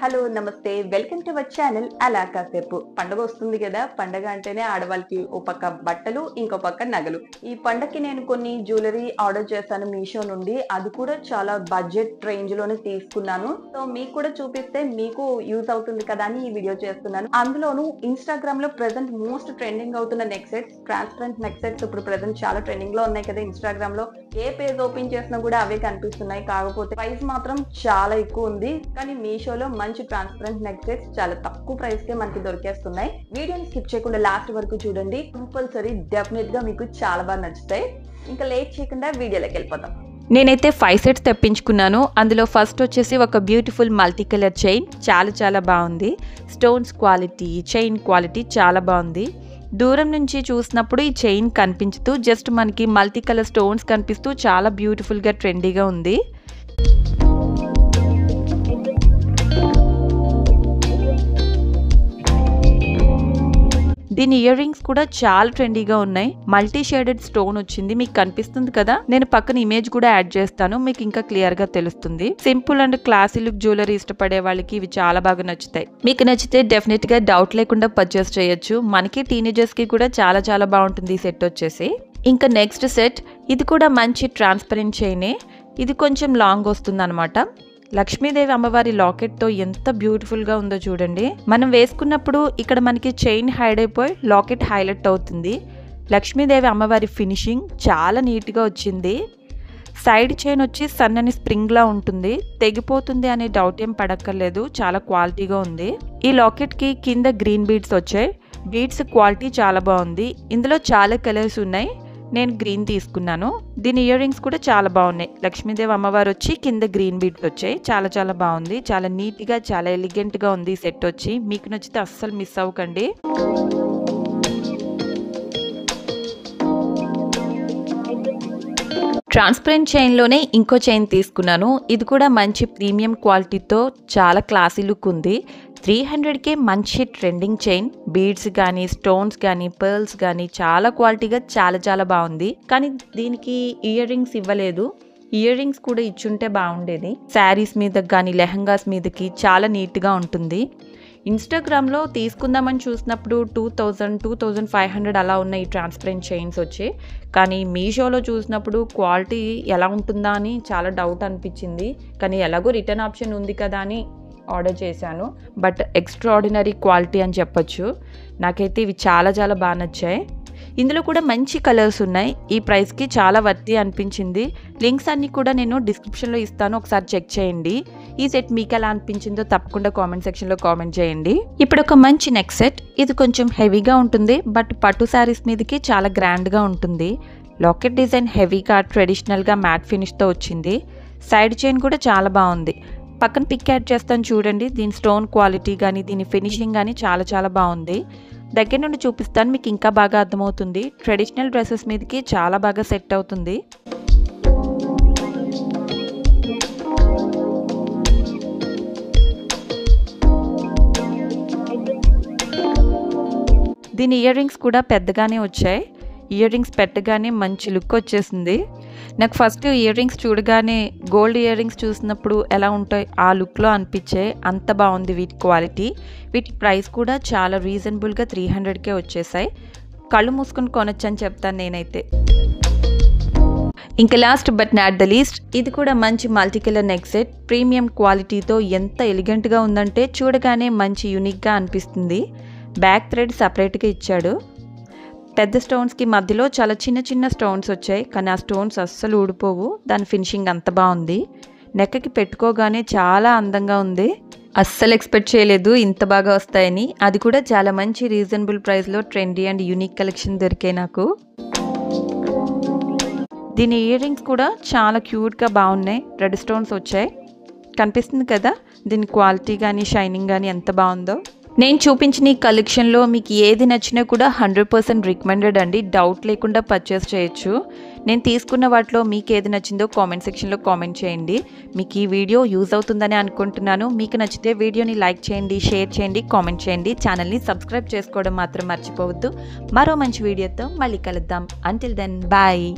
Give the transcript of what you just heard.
Hello నమస్తే welcome to our channel అలా కాసేపు. పండగ వస్తుంది కదా, పండగ అంటేనే ఆడవాళ్ళకి ఓ పక్క బట్టలు ఇంకో పక్క నగలు. ఈ పండగకి నేను కొన్ని జ్యువెలరీ ఆర్డర్ చేశాను మీషో నుండి. అది కూడా చాలా బడ్జెట్ రేంజ్ లోనే తీసుకున్నాను. సో మీకు కూడా చూపిస్తే మీకు యూజ్ అవుతుంది కదా అని ఈ వీడియో చేస్తున్నాను. అందులోను ఇన్స్టాగ్రామ్ లో ప్రెసెంట్ మోస్ట్ ట్రెండింగ్ అవుతున్న neck sets, transparent neck sets ఇప్పుడు ప్రెసెంట్ చాలా ట్రెండింగ్ లో ఉన్నాయి కదా. ఇన్స్టాగ్రామ్ లో ఏ పేజ్ ఓపెన్ చేసినా కూడా అవే కనిపిస్తున్నాయి. కాకపోతే ప్రైస్ మాత్రం చాలా ఎక్కువ ఉంది. కానీ మీషోలో మంచి ట్రాన్స్పరెంట్ నెక్ సెట్స్ చాలా తక్కువ ప్రైస్ కే మనకి దొరికేస్తున్నాయి. వీడియోని స్కిప్ చేయకుండా లాస్ట్ వరకు చూడండి. కంపల్సరీ డెఫినెట్ గా మీకు చాలా బాగా నచ్చుతాయి. ఇంకా లేట్ చేయకుండా వీడియోలోకి వెళ్ళిపోతాం. నేనైతే 5 సెట్స్ తెప్పించుకున్నాను. అందులో ఫస్ట్ వచ్చేసి ఒక బ్యూటిఫుల్ మల్టీ కలర్ చైన్, చాలా బాగుంది. స్టోన్స్ క్వాలిటీ, చైన్ క్వాలిటీ చాలా బాగుంది. దూరం నుంచి చూసినప్పుడు ఈ చైన్ కనిపించదు, జస్ట్ మనకి మల్టీ కలర్ స్టోన్స్ కనిపిస్తూ చాలా బ్యూటిఫుల్గా ట్రెండీగా ఉంది. దీని ఇయర్ రింగ్స్ కూడా చాలా ట్రెండీగా ఉన్నాయి. మల్టీ షేడెడ్ స్టోన్ వచ్చింది, మీకు కనిపిస్తుంది కదా. నేను పక్కన ఇమేజ్ కూడా యాడ్ చేస్తాను, మీకు ఇంకా క్లియర్ గా తెలుస్తుంది. Simple and classy look jewellery ఇష్టపడే వాళ్ళకి ఇవి చాలా బాగా నచ్చుతాయి. మీకు నచ్చితే డెఫినెట్ గా డౌట్ లేకుండా పర్చేస్ చేయొచ్చు. మనకి టీనేజర్స్ కి కూడా చాలా బాగుంటుంది ఈ సెట్ వచ్చేసి. ఇంకా నెక్స్ట్ సెట్, ఇది కూడా మంచి ట్రాన్స్పరెంట్ చైనే. ఇది కొంచెం లాంగ్ వస్తుంది అనమాట. లక్ష్మీదేవి అమ్మవారి లాకెట్ తో ఎంత బ్యూటిఫుల్ గా ఉందో చూడండి. మనం వేసుకున్నప్పుడు ఇక్కడ మనకి చైన్ హైడ్ అయిపోయి లాకెట్ హైలైట్ అవుతుంది. లక్ష్మీదేవి అమ్మవారి ఫినిషింగ్ చాలా నీట్ గా వచ్చింది. సైడ్ చైన్ వచ్చి సన్నని స్ప్రింగ్ లా ఉంటుంది, తెగిపోతుంది అనే డౌట్ ఏం పడక్కర్లేదు, చాలా క్వాలిటీగా ఉంది. ఈ లాకెట్ కి కింద గ్రీన్ బీడ్స్ వచ్చాయి. బీడ్స్ క్వాలిటీ చాలా బాగుంది. ఇందులో చాలా కలర్స్ ఉన్నాయి. నేను గ్రీన్ తీసుకున్నాను. దీని ఇయర్ రింగ్స్ కూడా చాలా బాగున్నాయి. లక్ష్మీదేవి అమ్మవారు వచ్చి కింద గ్రీన్ బీడ్స్ వచ్చాయి. చాలా బాగుంది. చాలా నీట్గా చాలా ఎలిగెంట్గా ఉంది ఈ సెట్ వచ్చి. మీకు నచ్చితే అస్సలు మిస్ అవ్వకండి. ట్రాన్స్పరెంట్ చైన్లోనే ఇంకో చైన్ తీసుకున్నాను. ఇది కూడా మంచి ప్రీమియం క్వాలిటీతో చాలా క్లాసీ లుక్ ఉంది. 300కే మంచి ట్రెండింగ్ చైన్. బీడ్స్ కానీ, స్టోన్స్ కానీ, పర్ల్స్ కానీ చాలా క్వాలిటీగా చాలా బాగుంది. కానీ దీనికి ఇయర్ రింగ్స్ ఇవ్వలేదు. ఇయర్ రింగ్స్ కూడా ఇచ్చుంటే బాగుండేది. శారీస్ మీద కానీ లెహంగాస్ మీదకి చాలా నీట్గా ఉంటుంది. ఇన్స్టాగ్రామ్లో తీసుకుందామని చూసినప్పుడు 2000-2500 అలా ఉన్న ఈ ట్రాన్స్పరెంట్ చైన్స్ వచ్చి, కానీ మీషోలో చూసినప్పుడు క్వాలిటీ ఎలా ఉంటుందా అని చాలా డౌట్ అనిపించింది. కానీ ఎలాగో రిటర్న్ ఆప్షన్ ఉంది కదా అని ఆర్డర్ చేశాను. బట్ ఎక్స్ట్రాఆర్డినరీ క్వాలిటీ అని చెప్పొచ్చు. నాకైతే ఇవి చాలా బాగా నచ్చాయి. ఇందులో కూడా మంచి కలర్స్ ఉన్నాయి. ఈ ప్రైస్కి చాలా వర్తి అనిపించింది. లింక్స్ అన్నీ కూడా నేను డిస్క్రిప్షన్లో ఇస్తాను, ఒకసారి చెక్ చేయండి. ఈ సెట్ మీకు ఎలా అనిపించిందో తప్పకుండా కామెంట్ సెక్షన్లో కామెంట్ చేయండి. ఇప్పుడు ఒక మంచి నెక్ సెట్. ఇది కొంచెం హెవీగా ఉంటుంది, బట్ పట్టు శారీస్ మీదకి చాలా గ్రాండ్గా ఉంటుంది. లాకెట్ డిజైన్ హెవీగా ట్రెడిషనల్గా మ్యాట్ ఫినిష్తో వచ్చింది. సైడ్ చైన్ కూడా చాలా బాగుంది. పక్కన పిక్ యాడ్ చేస్తాను చూడండి. దీని స్టోన్ క్వాలిటీ కానీ దీని ఫినిషింగ్ కానీ చాలా బాగుంది. దగ్గర నుండి చూపిస్తాను, మీకు ఇంకా బాగా అర్థమవుతుంది. ట్రెడిషనల్ డ్రెస్సెస్ మీదకి చాలా బాగా సెట్ అవుతుంది. దీని ఇయర్ రింగ్స్ కూడా పెద్దగానే వచ్చాయి. ఇయర్ రింగ్స్ పెట్టగానే మంచి లుక్ వచ్చేసింది. నాకు ఫస్ట్ ఇయర్ రింగ్స్ చూడగానే గోల్డ్ ఇయర్ రింగ్స్ చూసినప్పుడు ఎలా ఉంటాయి ఆ లుక్లో అనిపించాయి. అంత బాగుంది వీటి క్వాలిటీ. వీటి ప్రైస్ కూడా చాలా రీజనబుల్గా 300కే వచ్చేసాయి. కళ్ళు మూసుకొని కొనొచ్చు అని చెప్తాను నేనైతే. ఇంకా last but not the least, ఇది కూడా మంచి multi colour neck set. Premium క్వాలిటీతో ఎంత ఎలిగెంట్గా ఉందంటే చూడగానే మంచి యూనిక్గా అనిపిస్తుంది. బ్యాక్ థ్రెడ్ సపరేట్గా ఇచ్చాడు. పెద్ద స్టోన్స్కి మధ్యలో చాలా చిన్న స్టోన్స్ వచ్చాయి, కానీ ఆ స్టోన్స్ అస్సలు ఊడిపోవు. దాని ఫినిషింగ్ అంత బాగుంది. నెక్కకి పెట్టుకోగానే చాలా అందంగా ఉంది. అస్సలు ఎక్స్పెక్ట్ చేయలేదు ఇంత బాగా వస్తాయని. అది కూడా చాలా మంచి రీజనబుల్ ప్రైస్లో ట్రెండీ అండ్ యూనిక్ కలెక్షన్ దొరికాయి నాకు. దీని ఇయర్ రింగ్స్ కూడా చాలా క్యూట్గా బాగున్నాయి. రెడ్ స్టోన్స్ వచ్చాయి, కనిపిస్తుంది కదా. దీని క్వాలిటీ కానీ షైనింగ్ కానీ ఎంత బాగుందో. నేను చూపించిన ఈ కలెక్షన్లో మీకు ఏది నచ్చినా కూడా 100% రికమెండెడ్ అండి. డౌట్ లేకుండా పర్చేస్ చేయొచ్చు. నేను తీసుకున్న వాటిలో మీకు ఏది నచ్చిందో కామెంట్ సెక్షన్లో కామెంట్ చేయండి. మీకు ఈ వీడియో యూజ్ అవుతుందని అనుకుంటున్నాను. మీకు నచ్చితే వీడియోని లైక్ చేయండి, షేర్ చేయండి, కామెంట్ చేయండి. ఛానల్ని సబ్స్క్రైబ్ చేసుకోవడం మాత్రం మర్చిపోవద్దు. మరో మంచి వీడియోతో మళ్ళీ కలుద్దాం. Until then bye.